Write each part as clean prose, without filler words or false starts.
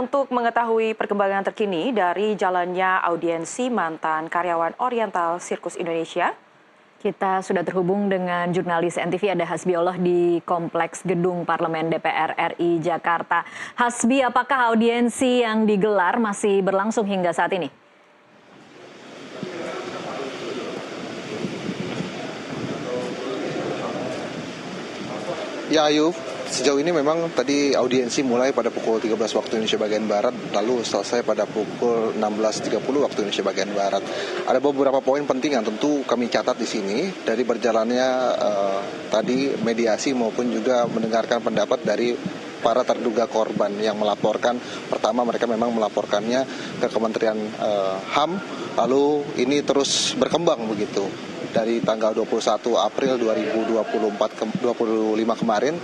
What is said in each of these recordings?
Untuk mengetahui perkembangan terkini dari jalannya audiensi mantan karyawan Oriental Sirkus Indonesia, kita sudah terhubung dengan jurnalis NTV ada Hasbiollah di Kompleks Gedung Parlemen DPR RI Jakarta. Hasbi, apakah audiensi yang digelar masih berlangsung hingga saat ini? Ya Ayu, sejauh ini memang tadi audiensi mulai pada pukul 13 waktu Indonesia bagian Barat, lalu selesai pada pukul 16.30 waktu Indonesia bagian Barat. Ada beberapa poin penting yang tentu kami catat di sini dari berjalannya tadi mediasi maupun juga mendengarkan pendapat dari para terduga korban yang melaporkan. Pertama mereka memang melaporkannya ke Kementerian HAM, lalu ini terus berkembang begitu. Dari tanggal 21 April 2025 kemarin,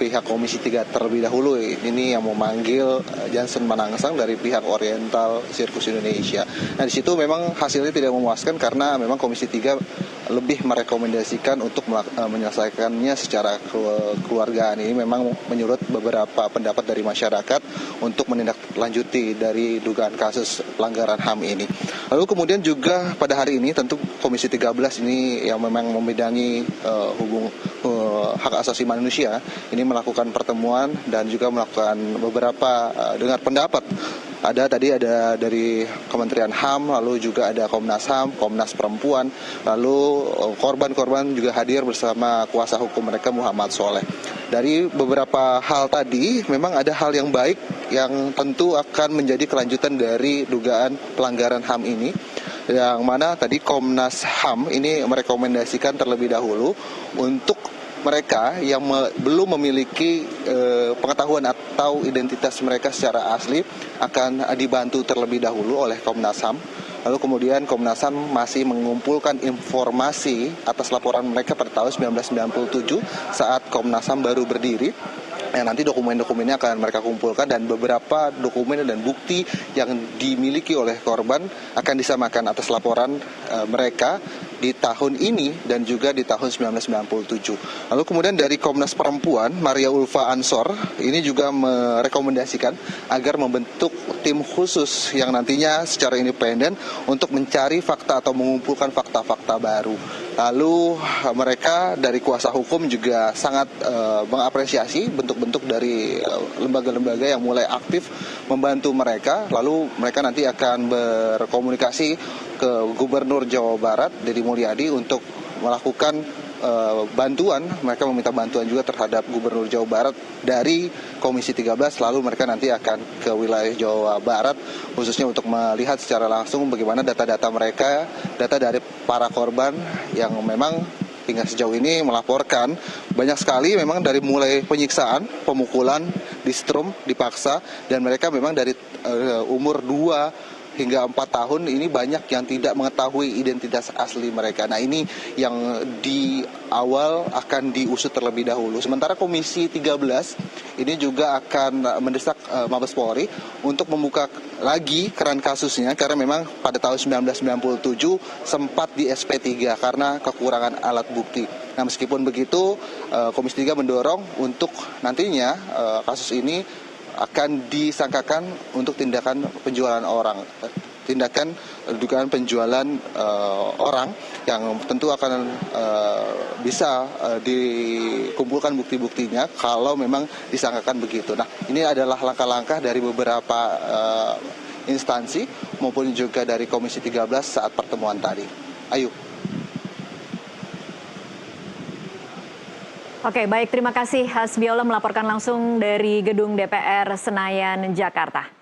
pihak Komisi 3 terlebih dahulu ini yang memanggil Jansen Manangsang dari pihak Oriental Sirkus Indonesia. Nah di situ memang hasilnya tidak memuaskan karena memang Komisi 3 lebih merekomendasikan untuk menyelesaikannya secara keluargaan. Ini memang menurut beberapa pendapat dari masyarakat untuk menindaklanjuti dari dugaan kasus pelanggaran HAM ini. Lalu kemudian juga pada hari ini tentu Komisi 13 ini yang memang membidangi hak asasi manusia ini melakukan pertemuan dan juga melakukan beberapa dengar pendapat. Ada dari Kementerian HAM, lalu juga ada Komnas HAM, Komnas Perempuan, lalu korban-korban juga hadir bersama kuasa hukum mereka Muhammad Soleh. Dari beberapa hal tadi memang ada hal yang baik yang tentu akan menjadi kelanjutan dari dugaan pelanggaran HAM ini, yang mana tadi Komnas HAM ini merekomendasikan terlebih dahulu untuk mereka yang belum memiliki pengetahuan atau identitas mereka secara asli akan dibantu terlebih dahulu oleh Komnas HAM. Lalu kemudian Komnas HAM masih mengumpulkan informasi atas laporan mereka pada tahun 1997 saat Komnas HAM baru berdiri. Nanti dokumen-dokumennya akan mereka kumpulkan dan beberapa dokumen dan bukti yang dimiliki oleh korban akan disamakan atas laporan mereka di tahun ini dan juga di tahun 1997. Lalu kemudian dari Komnas Perempuan, Maria Ulfa Ansor ini juga merekomendasikan agar membentuk tim khusus yang nantinya secara independen untuk mencari fakta atau mengumpulkan fakta-fakta baru. Lalu mereka dari kuasa hukum juga sangat mengapresiasi bentuk-bentuk dari lembaga-lembaga yang mulai aktif membantu mereka. Lalu mereka nanti akan berkomunikasi ke Gubernur Jawa Barat, Deddy Mulyadi, untuk melakukan bantuan. Mereka meminta bantuan juga terhadap Gubernur Jawa Barat dari Komisi 13, lalu mereka nanti akan ke wilayah Jawa Barat khususnya untuk melihat secara langsung bagaimana data-data mereka, data dari para korban yang memang hingga sejauh ini melaporkan banyak sekali memang dari mulai penyiksaan, pemukulan, distrum, dipaksa, dan mereka memang dari umur 2 hingga 4 tahun ini banyak yang tidak mengetahui identitas asli mereka. Nah ini yang di awal akan diusut terlebih dahulu. Sementara Komisi 13 ini juga akan mendesak Mabes Polri untuk membuka lagi keran kasusnya karena memang pada tahun 1997 sempat di SP3 karena kekurangan alat bukti. Nah meskipun begitu Komisi 3 mendorong untuk nantinya kasus ini akan disangkakan untuk tindakan penjualan orang, tindakan dugaan penjualan orang yang tentu akan bisa dikumpulkan bukti-buktinya kalau memang disangkakan begitu. Nah, ini adalah langkah-langkah dari beberapa instansi maupun juga dari Komisi 13 saat pertemuan tadi. Ayu. Oke, baik, terima kasih Hasbiollah melaporkan langsung dari Gedung DPR Senayan, Jakarta.